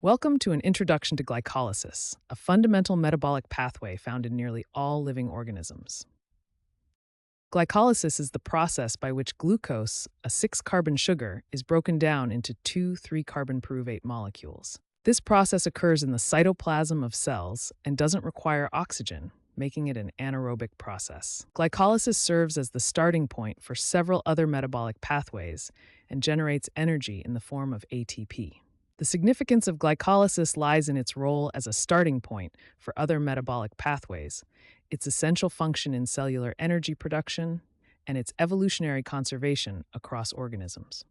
Welcome to an introduction to glycolysis, a fundamental metabolic pathway found in nearly all living organisms. Glycolysis is the process by which glucose, a 6-carbon sugar, is broken down into two 3-carbon pyruvate molecules. This process occurs in the cytoplasm of cells and doesn't require oxygen, making it an anaerobic process. Glycolysis serves as the starting point for several other metabolic pathways and generates energy in the form of ATP. The significance of glycolysis lies in its role as a starting point for other metabolic pathways, its essential function in cellular energy production, and its evolutionary conservation across organisms.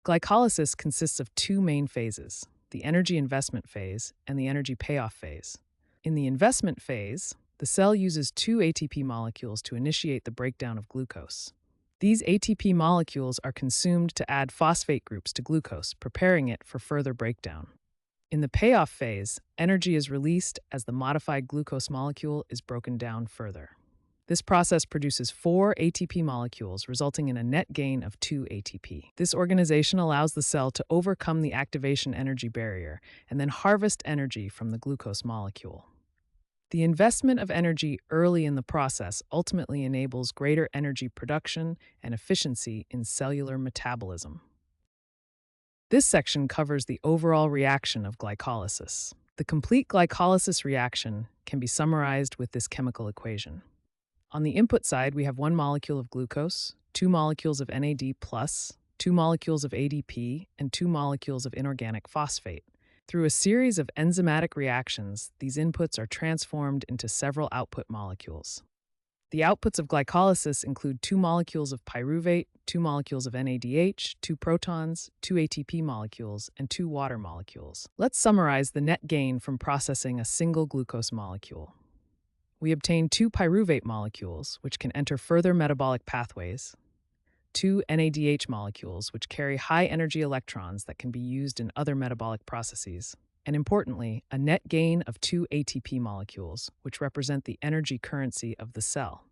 Glycolysis consists of two main phases, the energy investment phase and the energy payoff phase. In the investment phase, the cell uses two ATP molecules to initiate the breakdown of glucose. These ATP molecules are consumed to add phosphate groups to glucose, preparing it for further breakdown. In the payoff phase, energy is released as the modified glucose molecule is broken down further. This process produces 4 ATP molecules, resulting in a net gain of 2 ATP. This organization allows the cell to overcome the activation energy barrier and then harvest energy from the glucose molecule. The investment of energy early in the process ultimately enables greater energy production and efficiency in cellular metabolism. This section covers the overall reaction of glycolysis. The complete glycolysis reaction can be summarized with this chemical equation. On the input side, we have 1 molecule of glucose, 2 molecules of NAD+, 2 molecules of ADP, and 2 molecules of inorganic phosphate. Through a series of enzymatic reactions, these inputs are transformed into several output molecules. The outputs of glycolysis include 2 molecules of pyruvate, 2 molecules of NADH, 2 protons, 2 ATP molecules, and 2 water molecules. Let's summarize the net gain from processing a single glucose molecule. We obtain 2 pyruvate molecules, which can enter further metabolic pathways, 2 NADH molecules, which carry high-energy electrons that can be used in other metabolic processes, and importantly, a net gain of 2 ATP molecules, which represent the energy currency of the cell.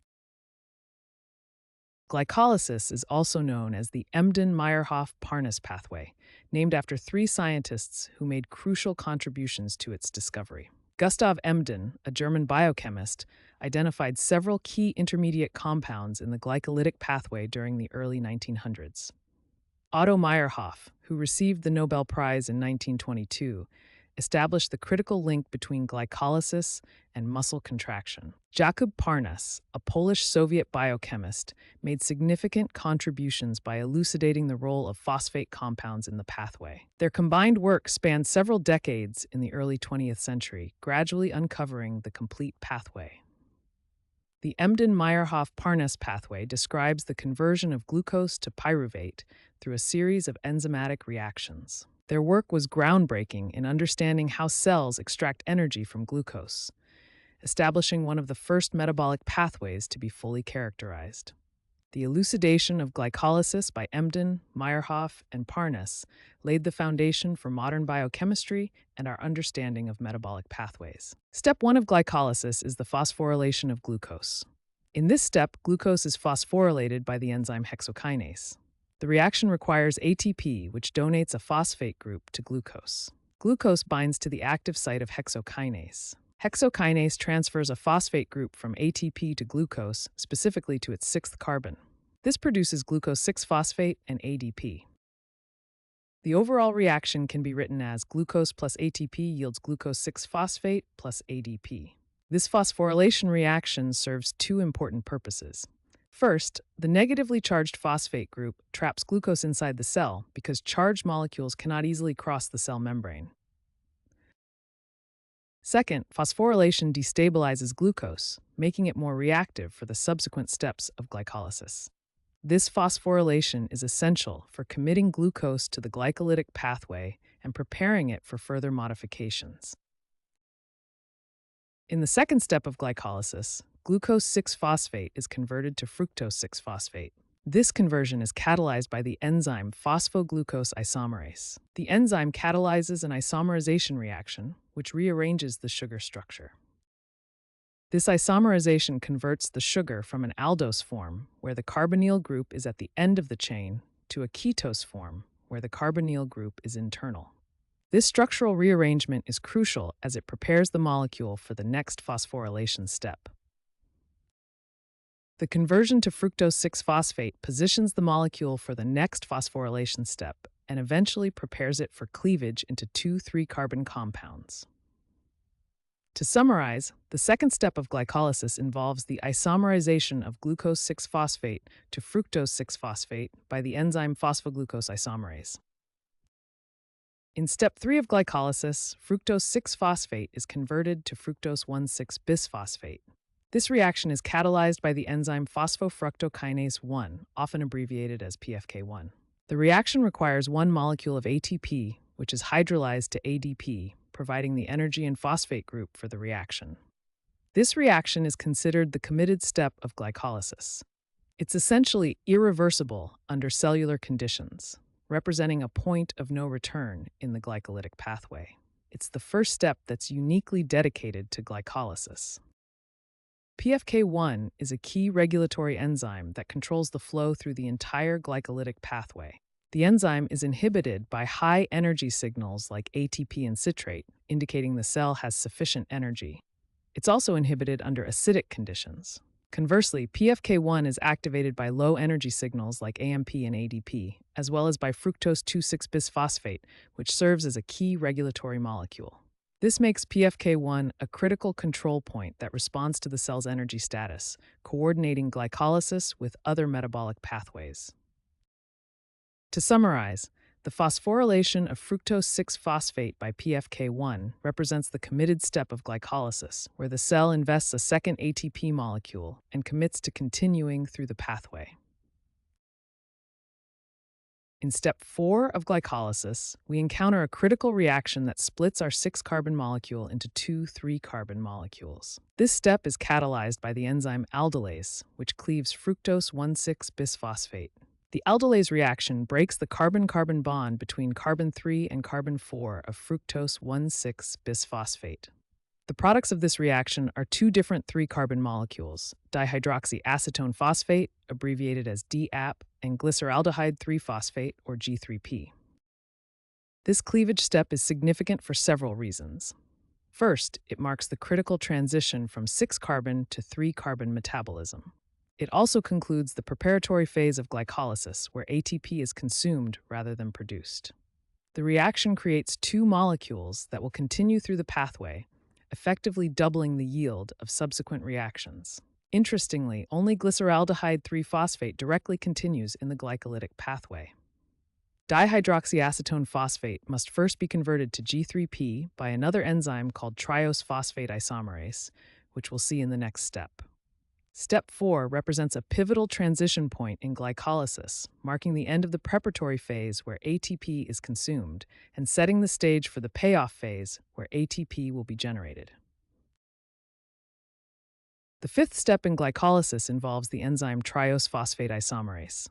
Glycolysis is also known as the Embden-Meyerhof-Parnas pathway, named after 3 scientists who made crucial contributions to its discovery. Gustav Embden, a German biochemist, identified several key intermediate compounds in the glycolytic pathway during the early 1900s. Otto Meyerhof, who received the Nobel Prize in 1922, established the critical link between glycolysis and muscle contraction. Jakub Parnas, a Polish-Soviet biochemist, made significant contributions by elucidating the role of phosphate compounds in the pathway. Their combined work spanned several decades in the early 20th century, gradually uncovering the complete pathway. The Embden-Meyerhof-Parnas pathway describes the conversion of glucose to pyruvate through a series of enzymatic reactions. Their work was groundbreaking in understanding how cells extract energy from glucose, establishing one of the first metabolic pathways to be fully characterized. The elucidation of glycolysis by Embden, Meyerhof, and Parnas laid the foundation for modern biochemistry and our understanding of metabolic pathways. Step 1 of glycolysis is the phosphorylation of glucose. In this step, glucose is phosphorylated by the enzyme hexokinase. The reaction requires ATP, which donates a phosphate group to glucose. Glucose binds to the active site of hexokinase. Hexokinase transfers a phosphate group from ATP to glucose, specifically to its 6th carbon. This produces glucose 6-phosphate and ADP. The overall reaction can be written as glucose plus ATP yields glucose 6-phosphate plus ADP. This phosphorylation reaction serves 2 important purposes. First, the negatively charged phosphate group traps glucose inside the cell because charged molecules cannot easily cross the cell membrane. Second, phosphorylation destabilizes glucose, making it more reactive for the subsequent steps of glycolysis. This phosphorylation is essential for committing glucose to the glycolytic pathway and preparing it for further modifications. In the second step of glycolysis, glucose 6-phosphate is converted to fructose 6-phosphate. This conversion is catalyzed by the enzyme phosphoglucose isomerase. The enzyme catalyzes an isomerization reaction, which rearranges the sugar structure. This isomerization converts the sugar from an aldose form, where the carbonyl group is at the end of the chain, to a ketose form, where the carbonyl group is internal. This structural rearrangement is crucial as it prepares the molecule for the next phosphorylation step. The conversion to fructose 6-phosphate positions the molecule for the next phosphorylation step and eventually prepares it for cleavage into 2,3-carbon compounds. To summarize, the second step of glycolysis involves the isomerization of glucose 6-phosphate to fructose 6-phosphate by the enzyme phosphoglucose isomerase. In step 3 of glycolysis, fructose 6-phosphate is converted to fructose 1,6-bisphosphate. This reaction is catalyzed by the enzyme phosphofructokinase 1, often abbreviated as PFK1. The reaction requires one molecule of ATP, which is hydrolyzed to ADP, providing the energy and phosphate group for the reaction. This reaction is considered the committed step of glycolysis. It's essentially irreversible under cellular conditions, representing a point of no return in the glycolytic pathway. It's the first step that's uniquely dedicated to glycolysis. PFK1 is a key regulatory enzyme that controls the flow through the entire glycolytic pathway. The enzyme is inhibited by high energy signals like ATP and citrate, indicating the cell has sufficient energy. It's also inhibited under acidic conditions. Conversely, PFK1 is activated by low energy signals like AMP and ADP, as well as by fructose 2,6-bisphosphate, which serves as a key regulatory molecule. This makes PFK1 a critical control point that responds to the cell's energy status, coordinating glycolysis with other metabolic pathways. To summarize, the phosphorylation of fructose 6-phosphate by PFK1 represents the committed step of glycolysis, where the cell invests a second ATP molecule and commits to continuing through the pathway. In step 4 of glycolysis, we encounter a critical reaction that splits our 6-carbon molecule into two 3-carbon molecules. This step is catalyzed by the enzyme aldolase, which cleaves fructose 1,6-bisphosphate. The aldolase reaction breaks the carbon-carbon bond between carbon 3 and carbon 4 of fructose 1,6-bisphosphate. The products of this reaction are two different 3-carbon molecules, dihydroxyacetone phosphate, abbreviated as DAP, and glyceraldehyde 3-phosphate, or G3P. This cleavage step is significant for several reasons. First, it marks the critical transition from 6-carbon to 3-carbon metabolism. It also concludes the preparatory phase of glycolysis, where ATP is consumed rather than produced. The reaction creates two molecules that will continue through the pathway, effectively doubling the yield of subsequent reactions. Interestingly, only glyceraldehyde 3-phosphate directly continues in the glycolytic pathway. Dihydroxyacetone phosphate must first be converted to G3P by another enzyme called triose phosphate isomerase, which we'll see in the next step. Step 4 represents a pivotal transition point in glycolysis, marking the end of the preparatory phase where ATP is consumed and setting the stage for the payoff phase where ATP will be generated. The fifth step in glycolysis involves the enzyme triose phosphate isomerase.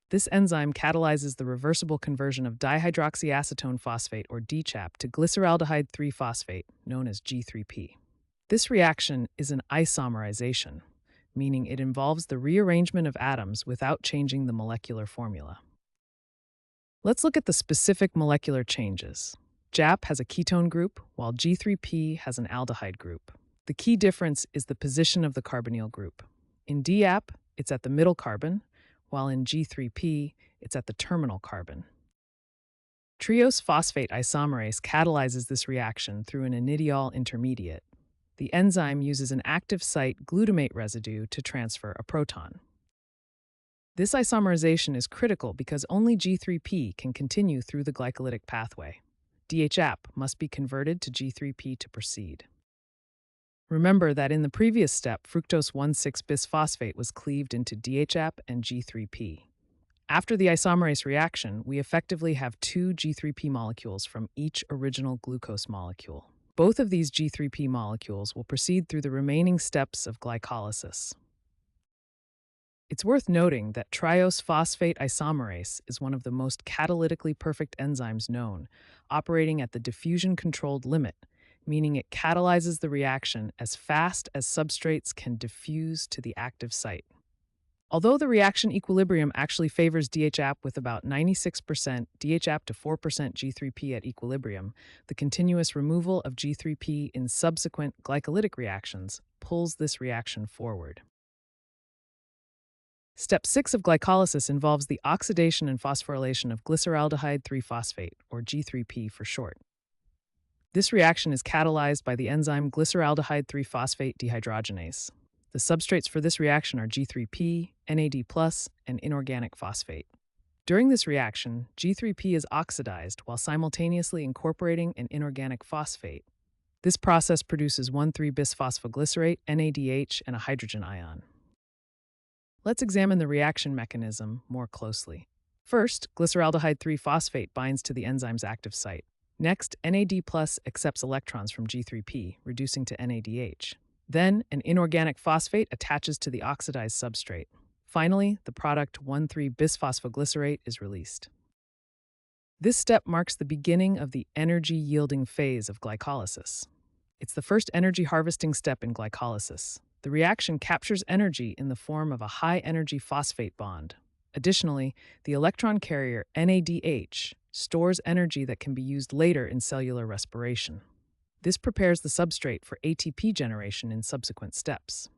This enzyme catalyzes the reversible conversion of dihydroxyacetone phosphate, or DCHAP, to glyceraldehyde 3-phosphate, known as G3P. This reaction is an isomerization, meaning it involves the rearrangement of atoms without changing the molecular formula. Let's look at the specific molecular changes. JAP has a ketone group, while G3P has an aldehyde group. The key difference is the position of the carbonyl group. In DAP, it's at the middle carbon, while in G3P, it's at the terminal carbon. Triose phosphate isomerase catalyzes this reaction through an anidiol intermediate. The enzyme uses an active site glutamate residue to transfer a proton. This isomerization is critical because only G3P can continue through the glycolytic pathway. DHAP must be converted to G3P to proceed. Remember that in the previous step, fructose 1,6-bisphosphate was cleaved into DHAP and G3P. After the isomerase reaction, we effectively have two G3P molecules from each original glucose molecule. Both of these G3P molecules will proceed through the remaining steps of glycolysis. It's worth noting that triose phosphate isomerase is one of the most catalytically perfect enzymes known, operating at the diffusion-controlled limit, meaning it catalyzes the reaction as fast as substrates can diffuse to the active site. Although the reaction equilibrium actually favors DHAP with about 96% DHAP to 4% G3P at equilibrium, the continuous removal of G3P in subsequent glycolytic reactions pulls this reaction forward. Step 6 of glycolysis involves the oxidation and phosphorylation of glyceraldehyde 3-phosphate, or G3P for short. This reaction is catalyzed by the enzyme glyceraldehyde 3-phosphate dehydrogenase. The substrates for this reaction are G3P, NAD+, and inorganic phosphate. During this reaction, G3P is oxidized while simultaneously incorporating an inorganic phosphate. This process produces 1,3-bisphosphoglycerate, NADH, and a hydrogen ion. Let's examine the reaction mechanism more closely. First, glyceraldehyde 3-phosphate binds to the enzyme's active site. Next, NAD+ accepts electrons from G3P, reducing to NADH. Then, an inorganic phosphate attaches to the oxidized substrate. Finally, the product 1,3-bisphosphoglycerate is released. This step marks the beginning of the energy-yielding phase of glycolysis. It's the first energy harvesting step in glycolysis. The reaction captures energy in the form of a high-energy phosphate bond. Additionally, the electron carrier NADH stores energy that can be used later in cellular respiration. This prepares the substrate for ATP generation in subsequent steps.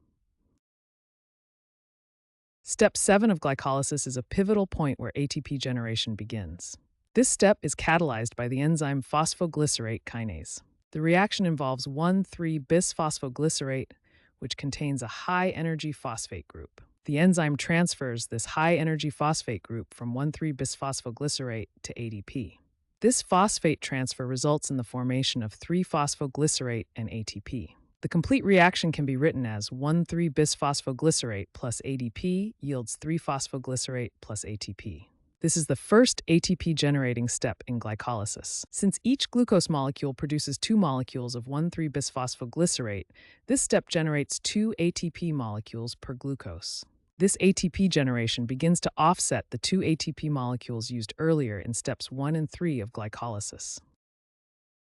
Step 7 of glycolysis is a pivotal point where ATP generation begins. This step is catalyzed by the enzyme phosphoglycerate kinase. The reaction involves 1,3-bisphosphoglycerate, which contains a high-energy phosphate group. The enzyme transfers this high-energy phosphate group from 1,3-bisphosphoglycerate to ADP. This phosphate transfer results in the formation of 3-phosphoglycerate and ATP. The complete reaction can be written as 1,3-bisphosphoglycerate plus ADP yields 3-phosphoglycerate plus ATP. This is the first ATP-generating step in glycolysis. Since each glucose molecule produces 2 molecules of 1,3-bisphosphoglycerate, this step generates 2 ATP molecules per glucose. This ATP generation begins to offset the 2 ATP molecules used earlier in steps 1 and 3 of glycolysis.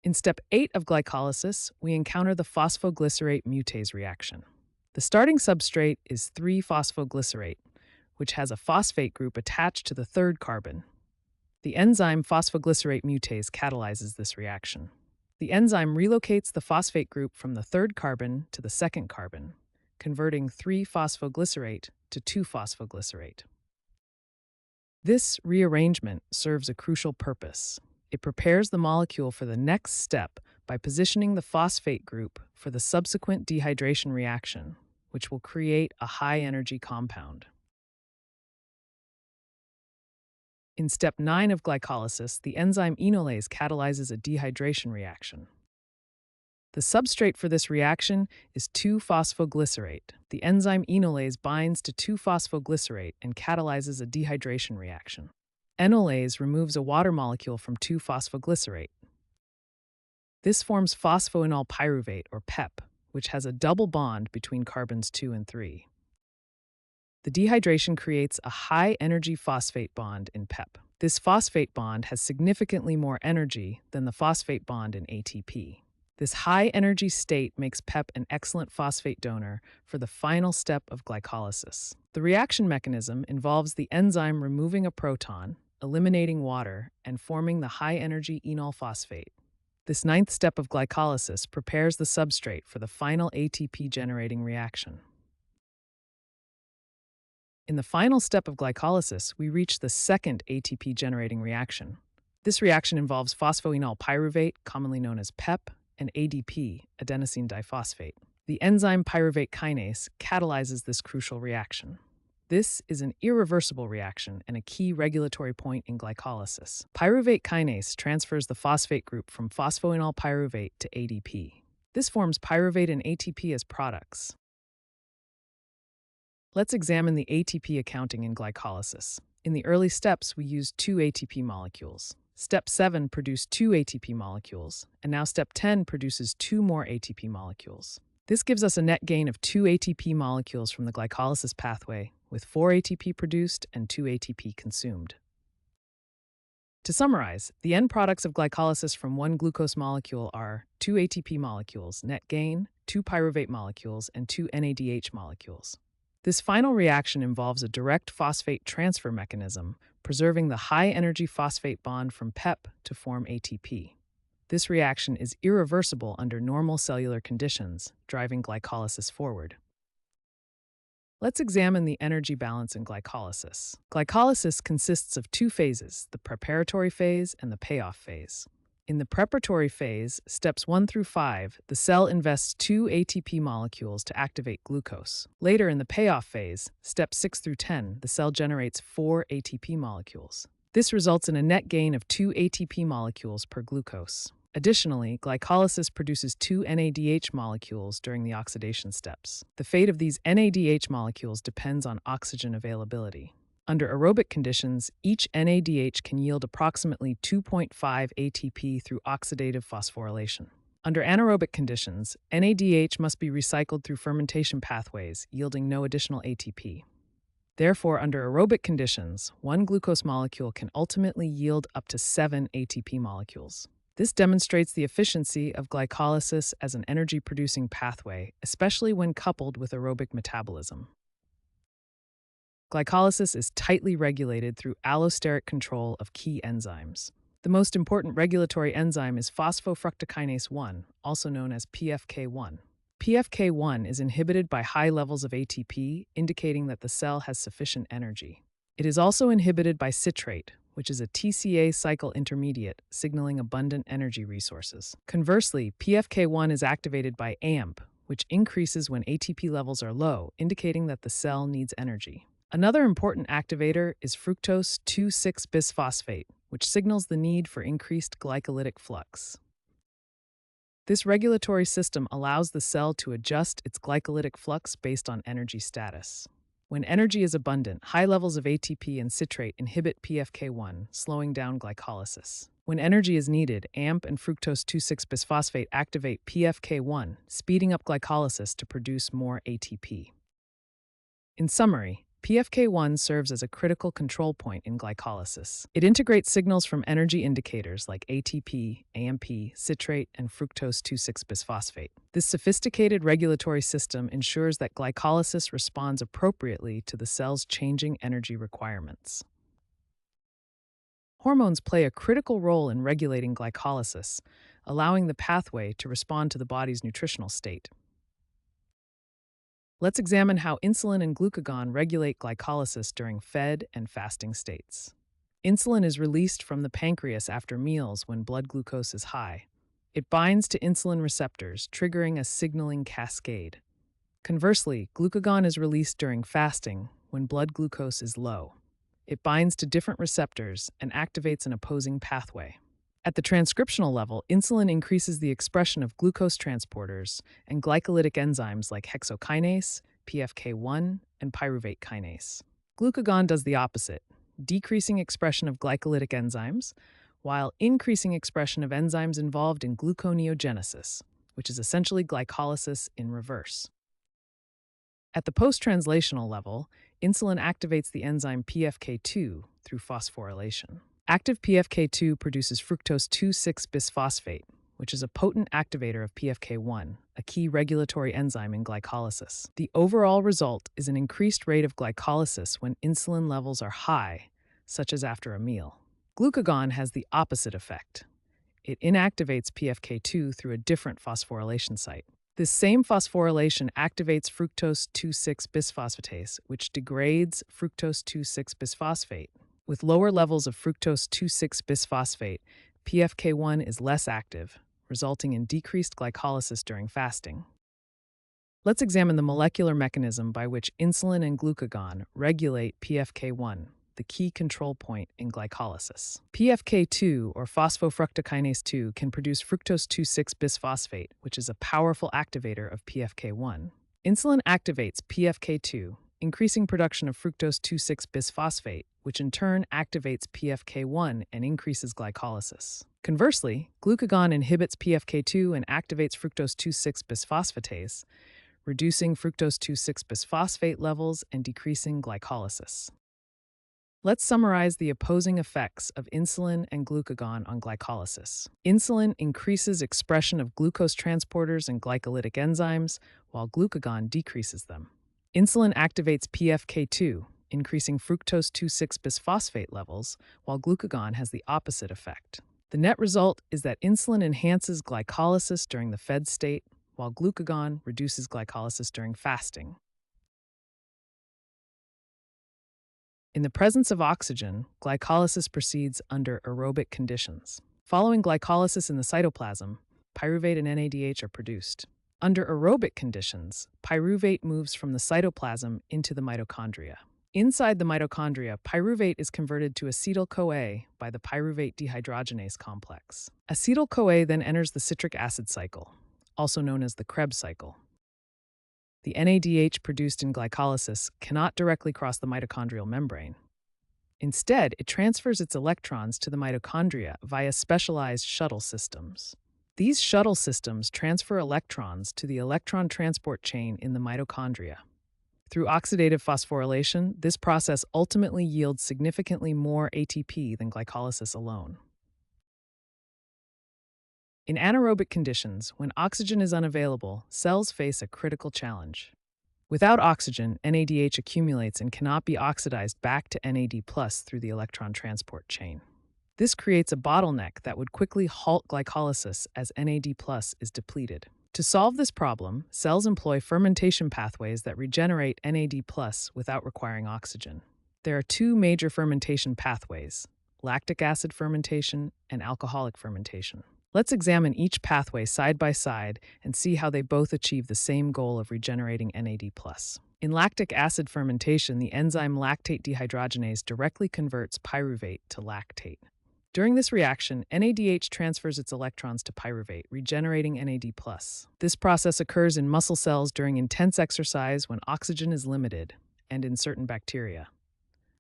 In step 8 of glycolysis, we encounter the phosphoglycerate mutase reaction. The starting substrate is 3-phosphoglycerate, which has a phosphate group attached to the third carbon. The enzyme phosphoglycerate mutase catalyzes this reaction. The enzyme relocates the phosphate group from the third carbon to the second carbon, converting 3-phosphoglycerate to 2-phosphoglycerate. This rearrangement serves a crucial purpose. It prepares the molecule for the next step by positioning the phosphate group for the subsequent dehydration reaction, which will create a high-energy compound. In step 9 of glycolysis, the enzyme enolase catalyzes a dehydration reaction. The substrate for this reaction is 2-phosphoglycerate. The enzyme enolase binds to 2-phosphoglycerate and catalyzes a dehydration reaction. Enolase removes a water molecule from 2-phosphoglycerate. This forms phosphoenol pyruvate, or PEP, which has a double bond between carbons 2 and 3. The dehydration creates a high-energy phosphate bond in PEP. This phosphate bond has significantly more energy than the phosphate bond in ATP. This high-energy state makes PEP an excellent phosphate donor for the final step of glycolysis. The reaction mechanism involves the enzyme removing a proton, eliminating water, and forming the high-energy enol phosphate. This 9th step of glycolysis prepares the substrate for the final ATP-generating reaction. In the final step of glycolysis, we reach the second ATP-generating reaction. This reaction involves phosphoenol pyruvate, commonly known as PEP, and ADP, adenosine diphosphate. The enzyme pyruvate kinase catalyzes this crucial reaction. This is an irreversible reaction and a key regulatory point in glycolysis. Pyruvate kinase transfers the phosphate group from phosphoenol pyruvate to ADP. This forms pyruvate and ATP as products. Let's examine the ATP accounting in glycolysis. In the early steps, we used 2 ATP molecules. Step 7 produced 2 ATP molecules, and now step 10 produces 2 more ATP molecules. This gives us a net gain of 2 ATP molecules from the glycolysis pathway, with 4 ATP produced and 2 ATP consumed. To summarize, the end products of glycolysis from one glucose molecule are 2 ATP molecules, net gain, 2 pyruvate molecules, and 2 NADH molecules. This final reaction involves a direct phosphate transfer mechanism, preserving the high-energy phosphate bond from PEP to form ATP. This reaction is irreversible under normal cellular conditions, driving glycolysis forward. Let's examine the energy balance in glycolysis. Glycolysis consists of two phases, the preparatory phase and the payoff phase. In the preparatory phase, steps 1 through 5, the cell invests 2 ATP molecules to activate glucose. Later in the payoff phase, steps 6 through 10, the cell generates 4 ATP molecules. This results in a net gain of 2 ATP molecules per glucose. Additionally, glycolysis produces 2 NADH molecules during the oxidation steps. The fate of these NADH molecules depends on oxygen availability. Under aerobic conditions, each NADH can yield approximately 2.5 ATP through oxidative phosphorylation. Under anaerobic conditions, NADH must be recycled through fermentation pathways, yielding no additional ATP. Therefore, under aerobic conditions, one glucose molecule can ultimately yield up to 7 ATP molecules. This demonstrates the efficiency of glycolysis as an energy-producing pathway, especially when coupled with aerobic metabolism. Glycolysis is tightly regulated through allosteric control of key enzymes. The most important regulatory enzyme is phosphofructokinase 1, also known as PFK1. PFK1 is inhibited by high levels of ATP, indicating that the cell has sufficient energy. It is also inhibited by citrate, which is a TCA cycle intermediate, signaling abundant energy resources. Conversely, PFK1 is activated by AMP, which increases when ATP levels are low, indicating that the cell needs energy. Another important activator is fructose 2,6-bisphosphate, which signals the need for increased glycolytic flux. This regulatory system allows the cell to adjust its glycolytic flux based on energy status. When energy is abundant, high levels of ATP and citrate inhibit PFK1, slowing down glycolysis. When energy is needed, AMP and fructose 2,6-bisphosphate activate PFK1, speeding up glycolysis to produce more ATP. In summary, PFK1 serves as a critical control point in glycolysis. It integrates signals from energy indicators like ATP, AMP, citrate, and fructose 2,6-bisphosphate. This sophisticated regulatory system ensures that glycolysis responds appropriately to the cell's changing energy requirements. Hormones play a critical role in regulating glycolysis, allowing the pathway to respond to the body's nutritional state. Let's examine how insulin and glucagon regulate glycolysis during fed and fasting states. Insulin is released from the pancreas after meals when blood glucose is high. It binds to insulin receptors, triggering a signaling cascade. Conversely, glucagon is released during fasting when blood glucose is low. It binds to different receptors and activates an opposing pathway. At the transcriptional level, insulin increases the expression of glucose transporters and glycolytic enzymes like hexokinase, PFK1, and pyruvate kinase. Glucagon does the opposite, decreasing expression of glycolytic enzymes, while increasing expression of enzymes involved in gluconeogenesis, which is essentially glycolysis in reverse. At the post-translational level, insulin activates the enzyme PFK2 through phosphorylation. Active PFK2 produces fructose 2,6-bisphosphate, which is a potent activator of PFK1, a key regulatory enzyme in glycolysis. The overall result is an increased rate of glycolysis when insulin levels are high, such as after a meal. Glucagon has the opposite effect. It inactivates PFK2 through a different phosphorylation site. This same phosphorylation activates fructose 2,6-bisphosphatase, which degrades fructose 2,6-bisphosphate. With lower levels of fructose 2,6-bisphosphate, PFK1 is less active, resulting in decreased glycolysis during fasting. Let's examine the molecular mechanism by which insulin and glucagon regulate PFK1, the key control point in glycolysis. PFK2, or phosphofructokinase 2, can produce fructose 2,6-bisphosphate, which is a powerful activator of PFK1. Insulin activates PFK2, increasing production of fructose 2,6-bisphosphate, which in turn activates PFK1 and increases glycolysis. Conversely, glucagon inhibits PFK2 and activates fructose 2,6-bisphosphatase, reducing fructose 2,6-bisphosphate levels and decreasing glycolysis. Let's summarize the opposing effects of insulin and glucagon on glycolysis. Insulin increases expression of glucose transporters and glycolytic enzymes, while glucagon decreases them. Insulin activates PFK2, increasing fructose 2,6-bisphosphate levels, while glucagon has the opposite effect. The net result is that insulin enhances glycolysis during the fed state, while glucagon reduces glycolysis during fasting. In the presence of oxygen, glycolysis proceeds under aerobic conditions. Following glycolysis in the cytoplasm, pyruvate and NADH are produced. Under aerobic conditions, pyruvate moves from the cytoplasm into the mitochondria. Inside the mitochondria, pyruvate is converted to acetyl-CoA by the pyruvate dehydrogenase complex. Acetyl-CoA then enters the citric acid cycle, also known as the Krebs cycle. The NADH produced in glycolysis cannot directly cross the mitochondrial membrane. Instead, it transfers its electrons to the mitochondria via specialized shuttle systems. These shuttle systems transfer electrons to the electron transport chain in the mitochondria. Through oxidative phosphorylation, this process ultimately yields significantly more ATP than glycolysis alone. In anaerobic conditions, when oxygen is unavailable, cells face a critical challenge. Without oxygen, NADH accumulates and cannot be oxidized back to NAD+ through the electron transport chain. This creates a bottleneck that would quickly halt glycolysis as NAD+ is depleted. To solve this problem, cells employ fermentation pathways that regenerate NAD+ without requiring oxygen. There are two major fermentation pathways: lactic acid fermentation and alcoholic fermentation. Let's examine each pathway side by side and see how they both achieve the same goal of regenerating NAD+. In lactic acid fermentation, the enzyme lactate dehydrogenase directly converts pyruvate to lactate. During this reaction, NADH transfers its electrons to pyruvate, regenerating NAD+. This process occurs in muscle cells during intense exercise when oxygen is limited, and in certain bacteria.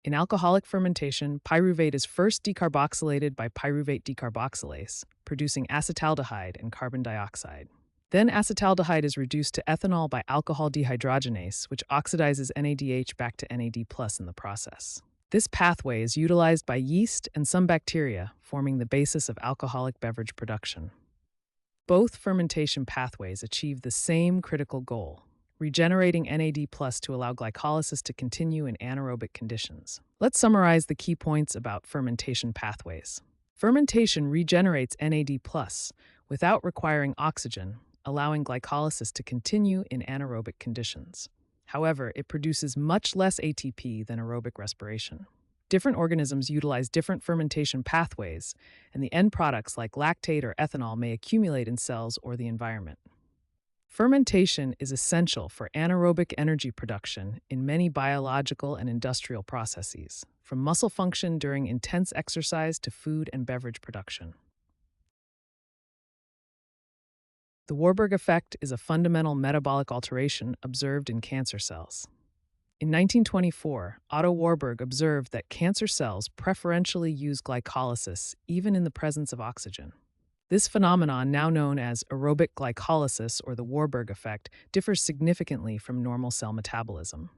In alcoholic fermentation, pyruvate is first decarboxylated by pyruvate decarboxylase, producing acetaldehyde and carbon dioxide. Then acetaldehyde is reduced to ethanol by alcohol dehydrogenase, which oxidizes NADH back to NAD+ in the process. This pathway is utilized by yeast and some bacteria, forming the basis of alcoholic beverage production. Both fermentation pathways achieve the same critical goal: regenerating NAD+ to allow glycolysis to continue in anaerobic conditions. Let's summarize the key points about fermentation pathways. Fermentation regenerates NAD+ without requiring oxygen, allowing glycolysis to continue in anaerobic conditions. However, it produces much less ATP than aerobic respiration. Different organisms utilize different fermentation pathways, and the end products like lactate or ethanol may accumulate in cells or the environment. Fermentation is essential for anaerobic energy production in many biological and industrial processes, from muscle function during intense exercise to food and beverage production. The Warburg effect is a fundamental metabolic alteration observed in cancer cells. In 1924, Otto Warburg observed that cancer cells preferentially use glycolysis even in the presence of oxygen. This phenomenon, now known as aerobic glycolysis or the Warburg effect, differs significantly from normal cell metabolism.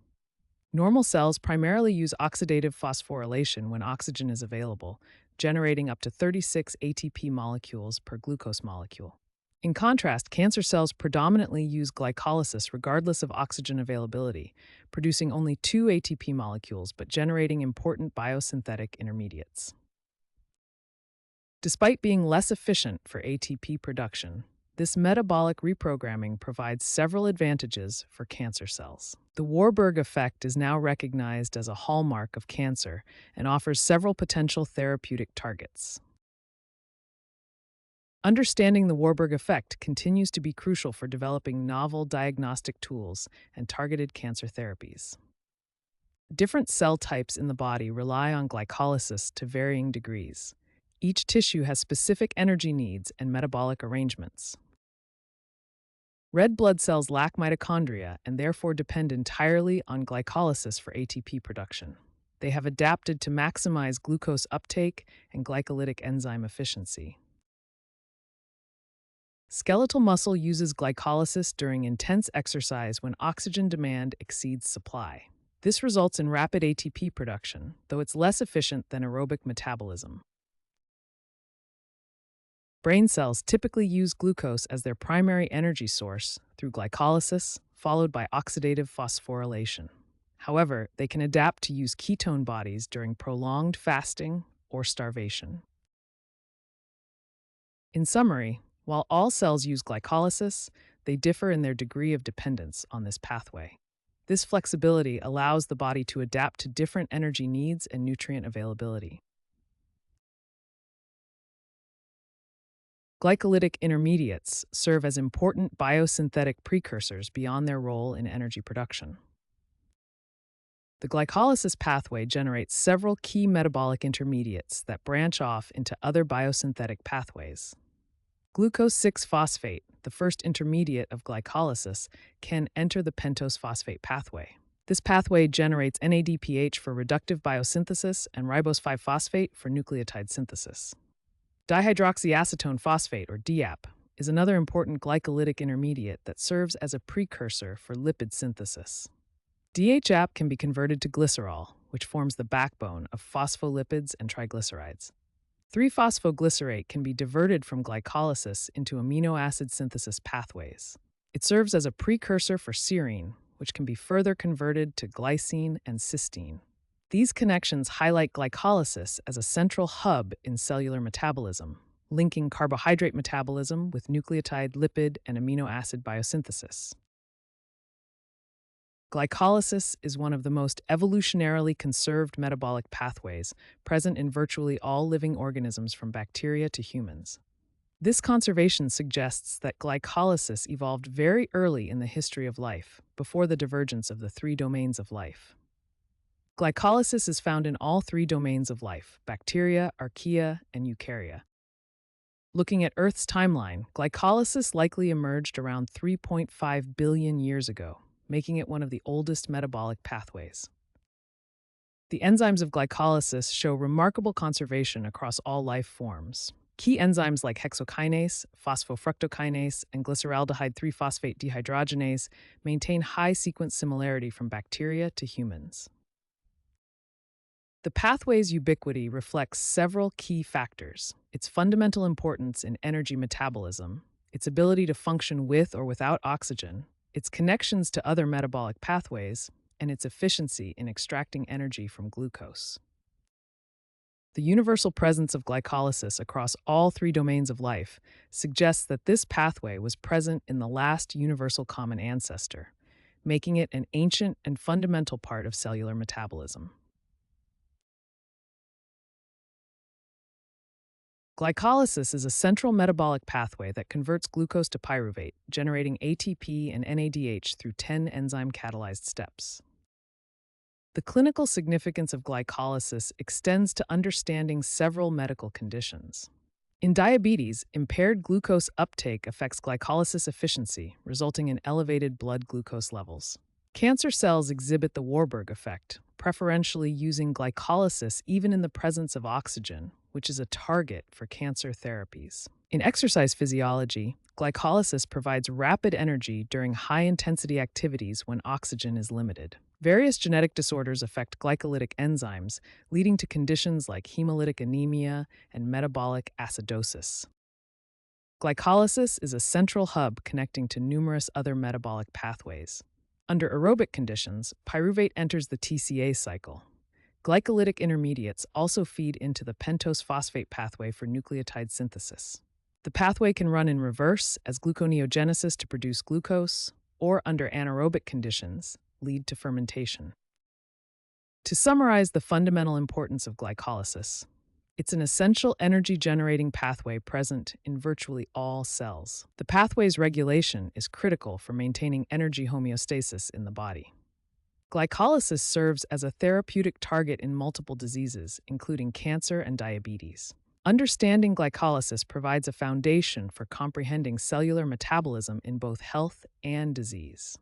Normal cells primarily use oxidative phosphorylation when oxygen is available, generating up to 36 ATP molecules per glucose molecule. In contrast, cancer cells predominantly use glycolysis regardless of oxygen availability, producing only 2 ATP molecules but generating important biosynthetic intermediates. Despite being less efficient for ATP production, this metabolic reprogramming provides several advantages for cancer cells. The Warburg effect is now recognized as a hallmark of cancer and offers several potential therapeutic targets. Understanding the Warburg effect continues to be crucial for developing novel diagnostic tools and targeted cancer therapies. Different cell types in the body rely on glycolysis to varying degrees. Each tissue has specific energy needs and metabolic arrangements. Red blood cells lack mitochondria and therefore depend entirely on glycolysis for ATP production. They have adapted to maximize glucose uptake and glycolytic enzyme efficiency. Skeletal muscle uses glycolysis during intense exercise when oxygen demand exceeds supply. This results in rapid ATP production, though it's less efficient than aerobic metabolism. Brain cells typically use glucose as their primary energy source through glycolysis, followed by oxidative phosphorylation. However, they can adapt to use ketone bodies during prolonged fasting or starvation. In summary, while all cells use glycolysis, they differ in their degree of dependence on this pathway. This flexibility allows the body to adapt to different energy needs and nutrient availability. Glycolytic intermediates serve as important biosynthetic precursors beyond their role in energy production. The glycolysis pathway generates several key metabolic intermediates that branch off into other biosynthetic pathways. Glucose 6-phosphate, the first intermediate of glycolysis, can enter the pentose phosphate pathway. This pathway generates NADPH for reductive biosynthesis and ribose 5-phosphate for nucleotide synthesis. Dihydroxyacetone phosphate, or DAP, is another important glycolytic intermediate that serves as a precursor for lipid synthesis. DHAP can be converted to glycerol, which forms the backbone of phospholipids and triglycerides. 3-phosphoglycerate can be diverted from glycolysis into amino acid synthesis pathways. It serves as a precursor for serine, which can be further converted to glycine and cysteine. These connections highlight glycolysis as a central hub in cellular metabolism, linking carbohydrate metabolism with nucleotide, lipid, and amino acid biosynthesis. Glycolysis is one of the most evolutionarily conserved metabolic pathways present in virtually all living organisms from bacteria to humans. This conservation suggests that glycolysis evolved very early in the history of life, before the divergence of the three domains of life. Glycolysis is found in all three domains of life: bacteria, archaea, and eukarya. Looking at Earth's timeline, glycolysis likely emerged around 3.5 billion years ago, making it one of the oldest metabolic pathways. The enzymes of glycolysis show remarkable conservation across all life forms. Key enzymes like hexokinase, phosphofructokinase, and glyceraldehyde 3-phosphate dehydrogenase maintain high sequence similarity from bacteria to humans. The pathway's ubiquity reflects several key factors: its fundamental importance in energy metabolism, its ability to function with or without oxygen, its connections to other metabolic pathways, and its efficiency in extracting energy from glucose. The universal presence of glycolysis across all three domains of life suggests that this pathway was present in the last universal common ancestor, making it an ancient and fundamental part of cellular metabolism. Glycolysis is a central metabolic pathway that converts glucose to pyruvate, generating ATP and NADH through 10 enzyme-catalyzed steps. The clinical significance of glycolysis extends to understanding several medical conditions. In diabetes, impaired glucose uptake affects glycolysis efficiency, resulting in elevated blood glucose levels. Cancer cells exhibit the Warburg effect, preferentially using glycolysis even in the presence of oxygen, which is a target for cancer therapies. In exercise physiology, glycolysis provides rapid energy during high-intensity activities when oxygen is limited. Various genetic disorders affect glycolytic enzymes, leading to conditions like hemolytic anemia and metabolic acidosis. Glycolysis is a central hub connecting to numerous other metabolic pathways. Under aerobic conditions, pyruvate enters the TCA cycle. Glycolytic intermediates also feed into the pentose phosphate pathway for nucleotide synthesis. The pathway can run in reverse as gluconeogenesis to produce glucose, or under anaerobic conditions, lead to fermentation. To summarize the fundamental importance of glycolysis, it's an essential energy-generating pathway present in virtually all cells. The pathway's regulation is critical for maintaining energy homeostasis in the body. Glycolysis serves as a therapeutic target in multiple diseases, including cancer and diabetes. Understanding glycolysis provides a foundation for comprehending cellular metabolism in both health and disease.